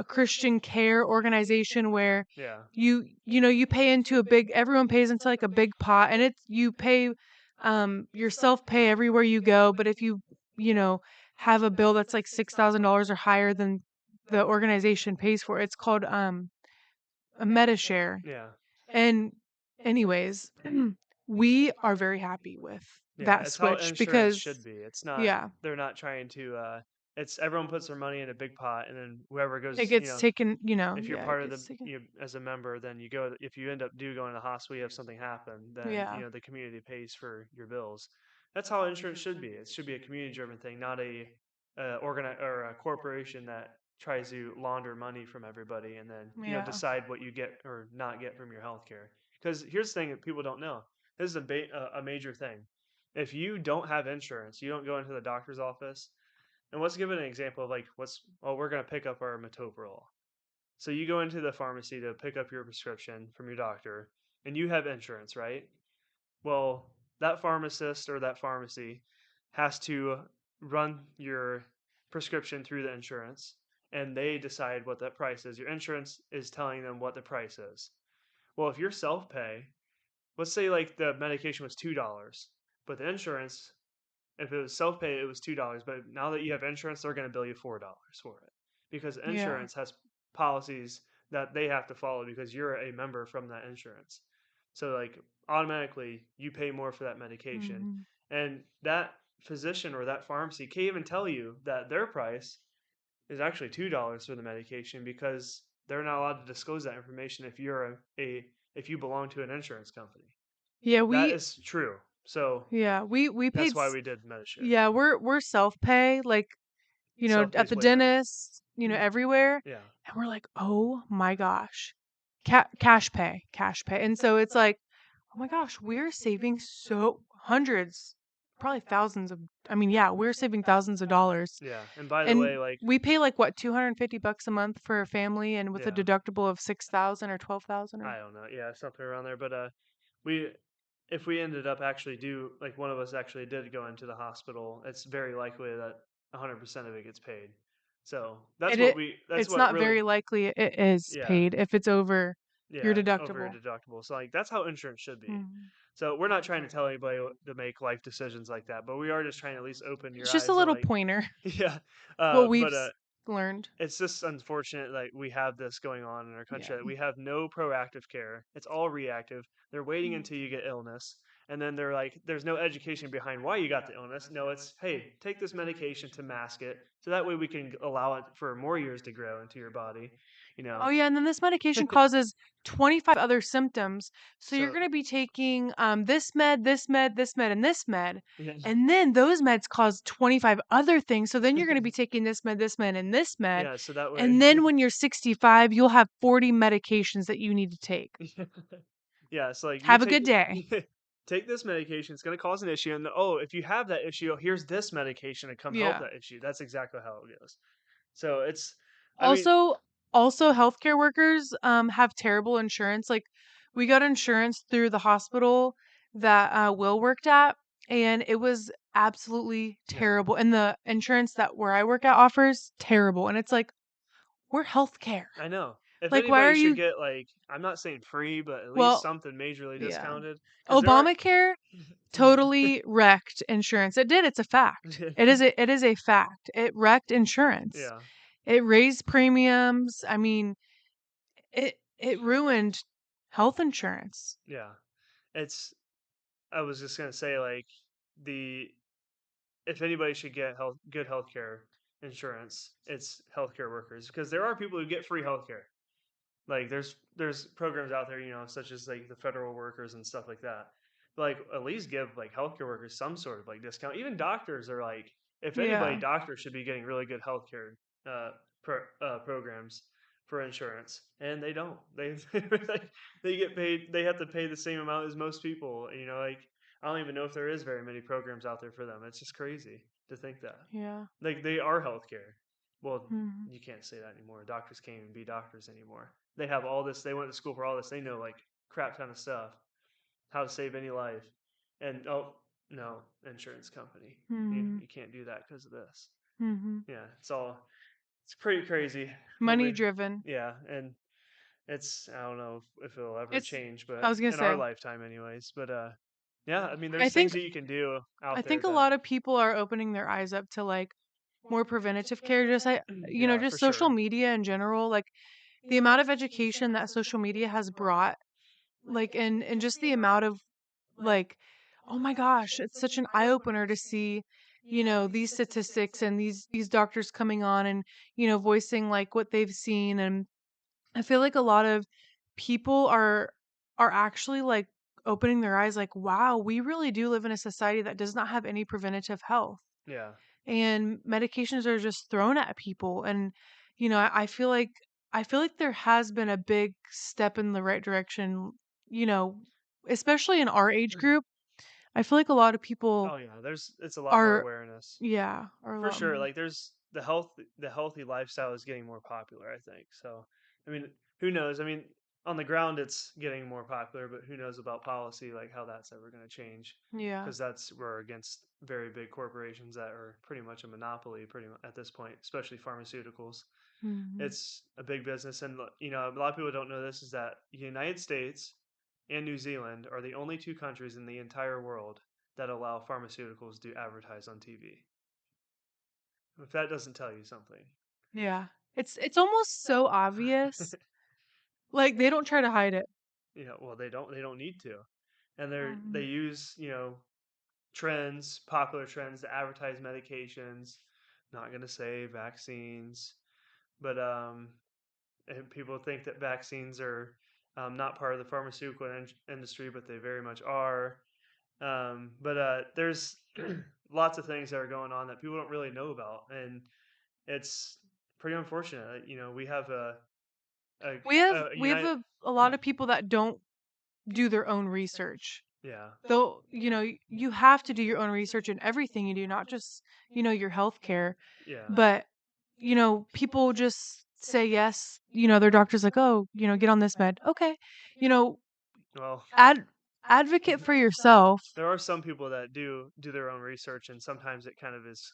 Speaker 1: Christian care organization where
Speaker 2: yeah,
Speaker 1: you pay into a big everyone pays into like a big pot, and it's you pay your self pay everywhere you go, but if you know have a bill that's like $6,000 or higher than the organization pays for, it's called a meta share.
Speaker 2: yeah.
Speaker 1: And anyways, we are very happy with
Speaker 2: Yeah,
Speaker 1: that
Speaker 2: it's how
Speaker 1: switch
Speaker 2: insurance
Speaker 1: because
Speaker 2: should be. It's not
Speaker 1: yeah,
Speaker 2: they're not trying to it's everyone puts their money in a big pot, and then whoever
Speaker 1: it
Speaker 2: goes,
Speaker 1: gets taken,
Speaker 2: if you're
Speaker 1: yeah, it
Speaker 2: part of the
Speaker 1: gets taken.
Speaker 2: as a member, then you go if you end up going to the hospital, you have something happen, then
Speaker 1: Yeah.
Speaker 2: the community pays for your bills. That's how insurance should be. It should be a community driven thing, not a or a corporation that tries to launder money from everybody and then
Speaker 1: Yeah.
Speaker 2: decide what you get or not get from your health care. Because here's the thing that people don't know. This is a major thing. If you don't have insurance, you don't go into the doctor's office. And let's give it an example of like we're going to pick up our metoprolol. So you go into the pharmacy to pick up your prescription from your doctor, and you have insurance, right? Well, that pharmacist or that pharmacy has to run your prescription through the insurance, and they decide what that price is. Your insurance is telling them what the price is. Well, if you're self pay, let's say like the medication was $2, but the insurance, if it was self pay, it was $2. But now that you have insurance, they're going to bill you $4 for it because
Speaker 1: Yeah.
Speaker 2: insurance has policies that they have to follow because you're a member from that insurance. So like automatically you pay more for that medication,
Speaker 1: Mhm.
Speaker 2: and that physician or that pharmacy can't even tell you that their price is actually $2 for the medication because they're not allowed to disclose that information if you're a if you belong to an insurance company.
Speaker 1: Yeah,
Speaker 2: That is true. So
Speaker 1: we
Speaker 2: that's
Speaker 1: paid
Speaker 2: why we did Medishare.
Speaker 1: yeah, we're self-pay, like,
Speaker 2: Self
Speaker 1: at
Speaker 2: pays
Speaker 1: the
Speaker 2: way better.
Speaker 1: dentist, everywhere,
Speaker 2: Yeah.
Speaker 1: and we're like, "Oh my gosh." Cash pay, cash pay. And so it's like, "Oh my gosh, we're saving so hundreds, probably thousands of I mean, yeah, we're saving thousands of dollars."
Speaker 2: Yeah. And by the
Speaker 1: And
Speaker 2: way, like,
Speaker 1: we pay like what, $250 a month for a family and with a
Speaker 2: yeah,
Speaker 1: deductible of 6,000 or 12,000 or
Speaker 2: I don't know. Yeah, something around there. But we if we ended up actually do like one of us actually did go into the hospital, it's very likely that 100% of it gets paid. So that's
Speaker 1: it's
Speaker 2: what
Speaker 1: not
Speaker 2: really
Speaker 1: very likely it is
Speaker 2: yeah
Speaker 1: paid if it's over your
Speaker 2: yeah over your
Speaker 1: deductible.
Speaker 2: deductible. So like that's how insurance should be.
Speaker 1: Mhm.
Speaker 2: So we're not trying to tell anybody to make life decisions like that, but we are just trying to at least open your
Speaker 1: It's just a
Speaker 2: eyes to
Speaker 1: little
Speaker 2: like
Speaker 1: pointer,
Speaker 2: yeah.
Speaker 1: what we've
Speaker 2: But
Speaker 1: learned.
Speaker 2: it's just unfortunate like we have this going on in our
Speaker 1: Yeah.
Speaker 2: country that we have no proactive care. It's all reactive. They're waiting
Speaker 1: Mm.
Speaker 2: until you get illness, and then they're like there's no education behind why you got the illness. No, it's hey, take this medication to mask it so that way we can allow it for more years to grow into your body, you know.
Speaker 1: Oh yeah, and then this medication causes 25 other symptoms. So you're
Speaker 2: So
Speaker 1: going to be taking this med, this med, this med, and this med.
Speaker 2: yeah.
Speaker 1: And then those meds cause 25 other things. So then you're going to be taking this med, and this med.
Speaker 2: Yeah, so that way
Speaker 1: And then when you're 65, you'll have 40 medications that you need to take.
Speaker 2: yeah, it's like you
Speaker 1: Have a good day.
Speaker 2: take this medication. It's going to cause an issue, and oh, if you have that issue, here's this medication to come help
Speaker 1: Yeah.
Speaker 2: that issue. That's exactly how it goes. So it's, I mean,
Speaker 1: Also, healthcare workers have terrible insurance. Like, we got insurance through the hospital that Will worked at, and it was absolutely
Speaker 2: yeah,
Speaker 1: terrible. And the insurance that where I work at offers terrible. And it's like, we're healthcare.
Speaker 2: I know. If
Speaker 1: Like, why
Speaker 2: anybody
Speaker 1: are
Speaker 2: should
Speaker 1: you?
Speaker 2: get like, I'm not saying free, but at least
Speaker 1: Well,
Speaker 2: something majorly
Speaker 1: yeah.
Speaker 2: discounted, because there are,
Speaker 1: Obamacare totally wrecked insurance. It did. It's a fact. It is a fact. It wrecked insurance.
Speaker 2: yeah,
Speaker 1: It raised premiums. I mean, it ruined health insurance.
Speaker 2: yeah. It's. I was just gonna say like the if anybody should get good healthcare insurance, it's healthcare workers because there are people who get free healthcare. Like there's programs out there, such as like the federal workers and stuff like that. like at least give like healthcare workers some sort of like discount. Even doctors are like, if anybody,
Speaker 1: Yeah.
Speaker 2: doctors should be getting really good healthcare uh, programs for insurance, and they don't. They like, they get paid. They have to pay the same amount as most people. You know, like I don't even know if there is very many programs out there for them. It's just crazy to think that.
Speaker 1: Yeah.
Speaker 2: Like they are healthcare. Well,
Speaker 1: Hmm.
Speaker 2: you can't say that anymore. Doctors can't even be doctors anymore. They have all this. They went to school for all this. They know like crap ton of stuff, how to save any life, and oh no, insurance company,
Speaker 1: Hmm.
Speaker 2: you can't do that because of this.
Speaker 1: Hmm.
Speaker 2: Yeah, it's pretty crazy what
Speaker 1: Money
Speaker 2: we,
Speaker 1: driven.
Speaker 2: yeah, and it's I don't know if it'll ever
Speaker 1: It's.
Speaker 2: change,
Speaker 1: I
Speaker 2: but
Speaker 1: was gonna
Speaker 2: in our
Speaker 1: say.
Speaker 2: lifetime, anyways. But yeah, I mean,
Speaker 1: I
Speaker 2: there's things
Speaker 1: think.
Speaker 2: that you can do
Speaker 1: I
Speaker 2: out there
Speaker 1: think a
Speaker 2: that,
Speaker 1: lot of people are opening their eyes up to like more preventative care. Just
Speaker 2: yeah, for
Speaker 1: just social
Speaker 2: sure.
Speaker 1: media in general. Like the amount of education that social media has brought, like, and just the amount of like, oh my gosh, it's such an eye opener to see, these statistics and these doctors coming on and voicing like what they've seen. And I feel like a lot of people are actually like opening their eyes like, wow, we really do live in a society that does not have any preventative health,
Speaker 2: Yeah,
Speaker 1: and medications are just thrown at people. And I feel like there has been a big step in the right direction, you know especially in our age group. I feel like a lot of people
Speaker 2: oh yeah, there's it's a lot more
Speaker 1: are,
Speaker 2: awareness.
Speaker 1: yeah, are a
Speaker 2: For
Speaker 1: lot
Speaker 2: sure,
Speaker 1: more.
Speaker 2: like there's the healthy lifestyle is getting more popular, I think. So I mean, who knows? I mean, on the ground it's getting more popular, but who knows about policy, like how that's ever going to change,
Speaker 1: Yeah.
Speaker 2: because we're against very big corporations that are pretty much a monopoly pretty much at this point, especially pharmaceuticals.
Speaker 1: Hmm.
Speaker 2: It's a big business, and a lot of people don't know this, is that the United States and New Zealand are the only two countries in the entire world that allow pharmaceuticals to advertise on TV. If that doesn't tell you something.
Speaker 1: Yeah. It's almost so obvious. Like they don't try to hide it.
Speaker 2: Well, they don't need to, and they
Speaker 1: Hmm.
Speaker 2: use trends, popular trends to advertise medications. Not gonna say vaccines, but and people think that vaccines are not part of the pharmaceutical industry, but they very much are. But there's lots of things that are going on that people don't really know about, and it's pretty unfortunate. We have a,
Speaker 1: We have
Speaker 2: a
Speaker 1: we have
Speaker 2: United,
Speaker 1: a lot of people that don't do their own research.
Speaker 2: yeah,
Speaker 1: Though, you have to do your own research in everything you do, not just, your healthcare.
Speaker 2: yeah.
Speaker 1: But, people just say yes. Their doctor's like, oh, get on this med. Okay. You know,
Speaker 2: Well,
Speaker 1: ad- advocate for yourself.
Speaker 2: there are some people that do their own research, and sometimes it kind of is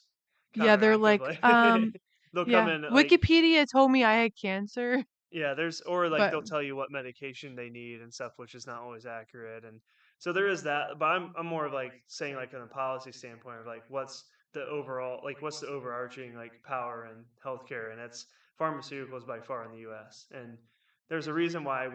Speaker 1: Yeah, they're
Speaker 2: counteractive.
Speaker 1: like,
Speaker 2: Like they'll come
Speaker 1: yeah,
Speaker 2: in like,
Speaker 1: Wikipedia told me I had cancer.
Speaker 2: yeah, there's or like
Speaker 1: But
Speaker 2: they'll tell you what medication they need and stuff, which is not always accurate. And so there is that. But I'm more of like saying like in a policy standpoint of like what's the overarching like power in healthcare, and it's pharmaceuticals by far in the U.S. And there's a reason why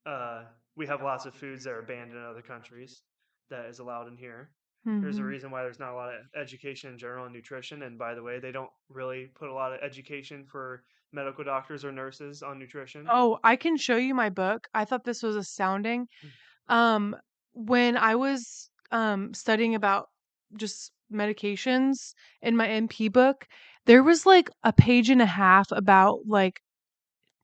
Speaker 2: uh, we have lots of foods that are banned in other countries that is allowed in here. There's a
Speaker 1: hmm.
Speaker 2: reason why there's not a lot of education in general on nutrition. And by the way, they don't really put a lot of education for medical doctors or nurses on nutrition.
Speaker 1: Oh, I can show you my book. I thought this was astounding. Um, when I was studying about just medications in my NP book, there was like a page and a half about like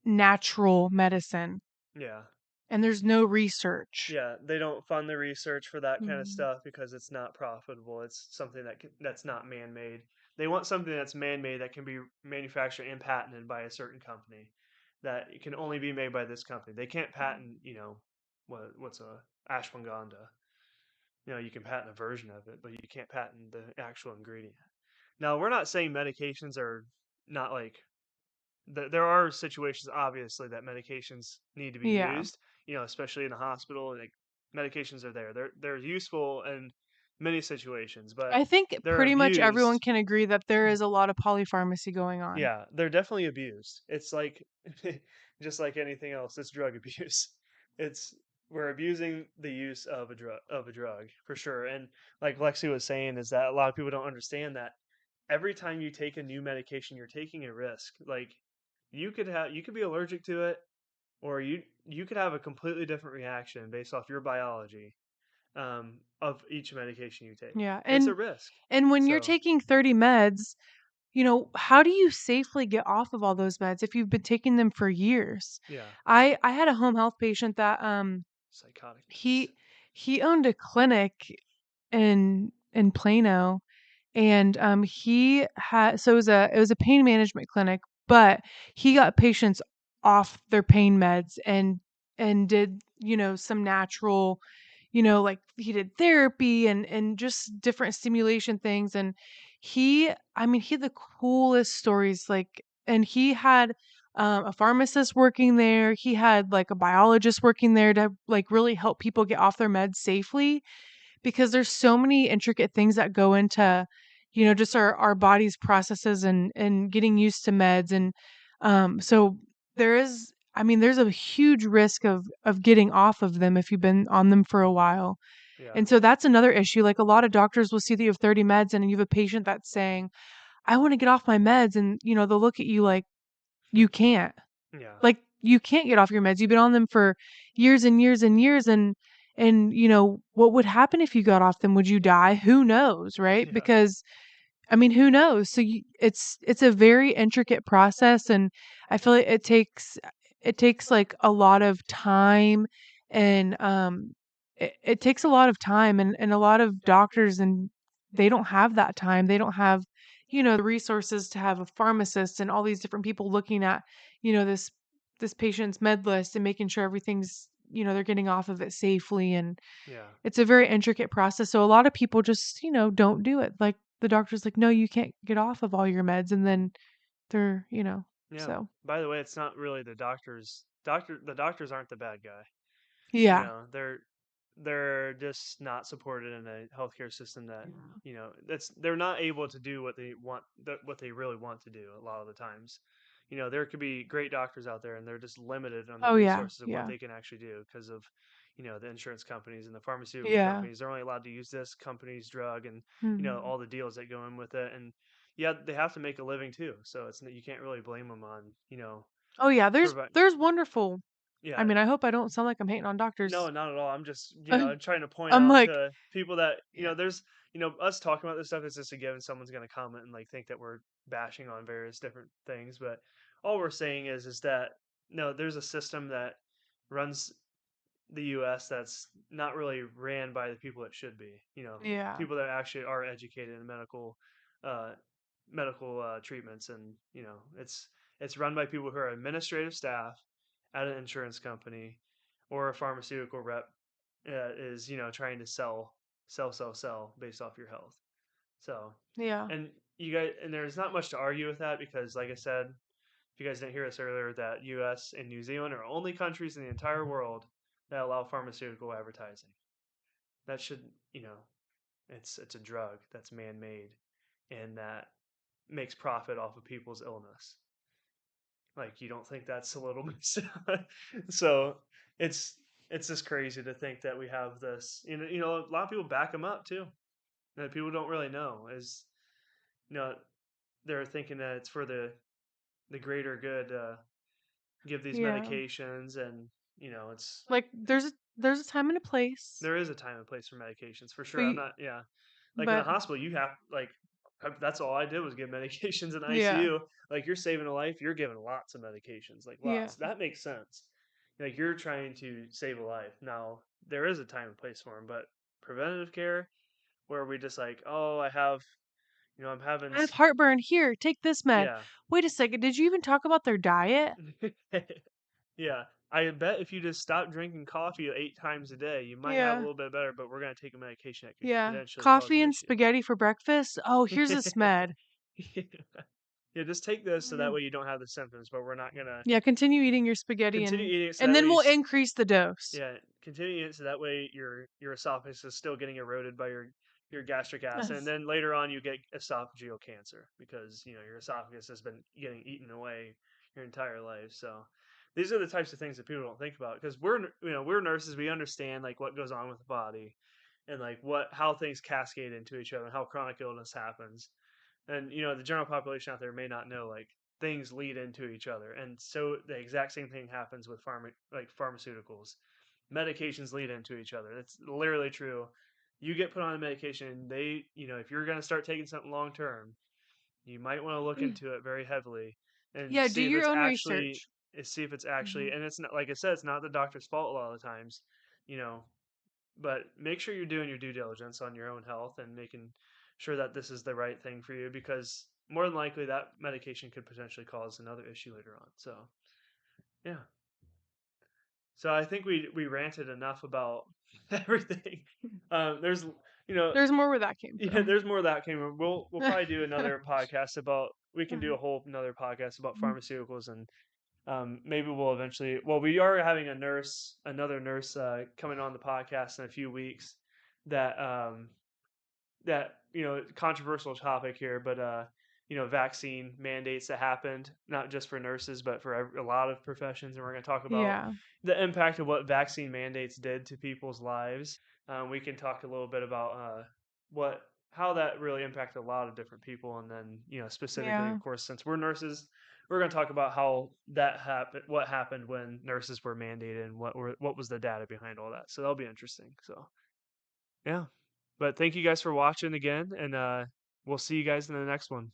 Speaker 1: natural medicine,
Speaker 2: Yeah.
Speaker 1: and there's no research.
Speaker 2: Yeah, they don't fund the research for that kind of
Speaker 1: Mhm.
Speaker 2: stuff because it's not profitable. It's something that's not man-made. They want something that's man-made that can be manufactured and patented by a certain company. That it can only be made by this company. They can't patent, what's a ashwagandha. You can patent a version of it, but you can't patent the actual ingredient. Now, we're not saying medications are not like there are situations obviously that medications need to be
Speaker 1: Yeah.
Speaker 2: used, especially in the hospital. Like medications are there. They're useful in many situations, but
Speaker 1: I think
Speaker 2: they're
Speaker 1: pretty much everyone
Speaker 2: abused.
Speaker 1: can agree that there is a lot of polypharmacy going on.
Speaker 2: Yeah, they're definitely abused. It's like just like anything else, it's drug abuse. It's we're abusing the use of a drug for sure. And like Lexi was saying, is that a lot of people don't understand that every time you take a new medication, you're taking a risk. Like you could be allergic to it, or you could have a completely different reaction based off your biology. of each medication you take.
Speaker 1: Yeah.
Speaker 2: It's a risk.
Speaker 1: And when you're
Speaker 2: So
Speaker 1: taking 30 meds, how do you safely get off of all those meds if you've been taking them for years?
Speaker 2: yeah,
Speaker 1: I had a home health patient that
Speaker 2: psychotic meds.
Speaker 1: he he owned a clinic in Plano, and he had so it was a pain management clinic, but he got patients off their pain meds and did, some natural, like he did therapy and just different stimulation things. And he had the coolest stories, like, and he had a pharmacist working there. He had like a biologist working there to like really help people get off their meds safely, because there's so many intricate things that go into, just our body's processes and getting used to meds. And so there's a huge risk of getting off of them if you've been on them for a while.
Speaker 2: Yeah,
Speaker 1: And so that's another issue. Like, a lot of doctors will see that you have 30 meds and you have a patient that's saying, I want to get off my meds, and they'll look at you like, you can't.
Speaker 2: yeah,
Speaker 1: Like, you can't get off your meds. You've been on them for years and years and years, and what would happen if you got off them? Would you die? Who knows, right?
Speaker 2: yeah,
Speaker 1: Because I mean, who knows? So it's a very intricate process, and I feel like it takes like a lot of time, and it takes a lot of time, and a lot of doctors, and they don't have that time. They don't have, the resources to have a pharmacist and all these different people looking at, this patient's med list and making sure everything's, they're getting off of it safely. And
Speaker 2: yeah,
Speaker 1: it's a very intricate process, so a lot of people just, don't do it. Like, the doctor's like, "No, you can't get off of all your meds," and then they're,
Speaker 2: yeah.
Speaker 1: so
Speaker 2: By the way, it's not really the doctors. The doctors aren't the bad guy. You
Speaker 1: yeah.
Speaker 2: know, they're just not supported in a healthcare system that that's they're not able to do what they want, what they really want to do a lot of the times. There could be great doctors out there, and they're just limited on the
Speaker 1: Oh, yeah,
Speaker 2: resources of what
Speaker 1: yeah,
Speaker 2: they can actually do because of the insurance companies and the pharmaceutical
Speaker 1: yeah.
Speaker 2: companies. They're only allowed to use this company's drug, and
Speaker 1: Mhm.
Speaker 2: all the deals that go in with it. And yeah, they have to make a living too, so you can't really blame them on
Speaker 1: Oh, yeah, there's
Speaker 2: provide.
Speaker 1: there's wonderful. I
Speaker 2: Yeah,
Speaker 1: mean, I hope I don't sound like I'm hating on
Speaker 2: no,
Speaker 1: doctors.
Speaker 2: not at all. I'm just,
Speaker 1: I'm
Speaker 2: I'm trying to point
Speaker 1: I'm
Speaker 2: out
Speaker 1: like,
Speaker 2: to people that,
Speaker 1: yeah,
Speaker 2: there's, us talking about this stuff is just a given. Someone's going to comment and like think that we're bashing on various different things. But all we're saying is that, no, there's a system that runs the US that's not really ran by the people it should be,
Speaker 1: yeah,
Speaker 2: people that actually are educated in uh, medical treatments. And, it's run by people who are administrative staff at an insurance company or a pharmaceutical rep is trying to sell based off your health. So,
Speaker 1: yeah,
Speaker 2: and you guys, and there's not much to argue with that because, like I said, if you guys didn't hear us earlier, that U.S. and New Zealand are only countries in the entire world that allow pharmaceutical advertising. That should, it's a drug that's man-made and that makes profit off of people's illness. Like, you don't think that's a little bit? So it's it's just crazy to think that we have this. A lot of people back them up too. That people don't really know is you know they're thinking that it's for the greater good. Give these
Speaker 1: yeah.
Speaker 2: medications, and it's
Speaker 1: Like, there's a time and a place,
Speaker 2: there is a time and place for medications for
Speaker 1: but
Speaker 2: sure. I'm not, yeah. Like in the
Speaker 1: but
Speaker 2: hospital, you have like that's all I did was give medications in
Speaker 1: yeah,
Speaker 2: ICU. Like you're saving a life, you're giving lots of medications, like
Speaker 1: yeah,
Speaker 2: lots. That makes sense. Like you're trying to save a life. Now there is a time and place for them, but preventative care, where we just like, oh, I'm having,
Speaker 1: I have heartburn. Here, take this med.
Speaker 2: yeah.
Speaker 1: Wait a second. Did you even talk about their diet?
Speaker 2: Yeah, I bet if you just stop drinking coffee 8 times a day, you might have a
Speaker 1: Yeah.
Speaker 2: little bit better. But we're gonna take a medication that could
Speaker 1: Yeah.
Speaker 2: potentially cause
Speaker 1: Coffee
Speaker 2: an
Speaker 1: and
Speaker 2: issue.
Speaker 1: spaghetti for breakfast? Oh, here's this med.
Speaker 2: Yeah, just take this so that
Speaker 1: Mm.
Speaker 2: way you don't have the symptoms. But we're not gonna
Speaker 1: Yeah, continue eating your spaghetti,
Speaker 2: continue
Speaker 1: and
Speaker 2: eating it so
Speaker 1: and
Speaker 2: that
Speaker 1: then
Speaker 2: way
Speaker 1: we'll increase the dose.
Speaker 2: yeah, continue eating it so that way your esophagus is still getting eroded by your gastric acid, and
Speaker 1: Yes.
Speaker 2: then later on you get esophageal cancer because your esophagus has been getting eaten away your entire life. So these are the types of things that people don't think about because we're nurses. We understand like what goes on with the body and like how things cascade into each other and how chronic illness happens. And the general population out there may not know like things lead into each other, and so the exact same thing happens with pharmaceuticals. medications lead into each other. That's literally true. You get put on a medication, they, if you're going to start taking something long term, you might want to look into it very heavily and
Speaker 1: Yeah, do your own research.
Speaker 2: see if it's actually,
Speaker 1: Mhm.
Speaker 2: and it's not, like I said, it's not the doctor's fault a lot of the times, you know, but make sure you're doing your due diligence on your own health and making sure that this is the right thing for you, because more than likely that medication could potentially cause another issue later on. So, yeah. So I think we ranted enough about everything. There's, you know,
Speaker 1: There's more where that came
Speaker 2: yeah,
Speaker 1: from.
Speaker 2: there's more of that came. We'll probably do another podcast about. We can do a whole another podcast about
Speaker 1: Mhm.
Speaker 2: pharmaceuticals, and maybe we'll eventually. Well, we are having another nurse, coming on the podcast in a few weeks. That controversial topic here, but vaccine mandates that happened not just for nurses but for a lot of professions, and we're going to talk about
Speaker 1: Yeah.
Speaker 2: the impact of what vaccine mandates did to people's lives. We can talk a little bit about what how that really impacted a lot of different people, and then specifically,
Speaker 1: Yeah.
Speaker 2: of course, since we're nurses, we're going to talk about how that happened, what happened when nurses were mandated, and what was the data behind all that. So that'll be interesting. So yeah. But thank you guys for watching again, and we'll see you guys in the next one.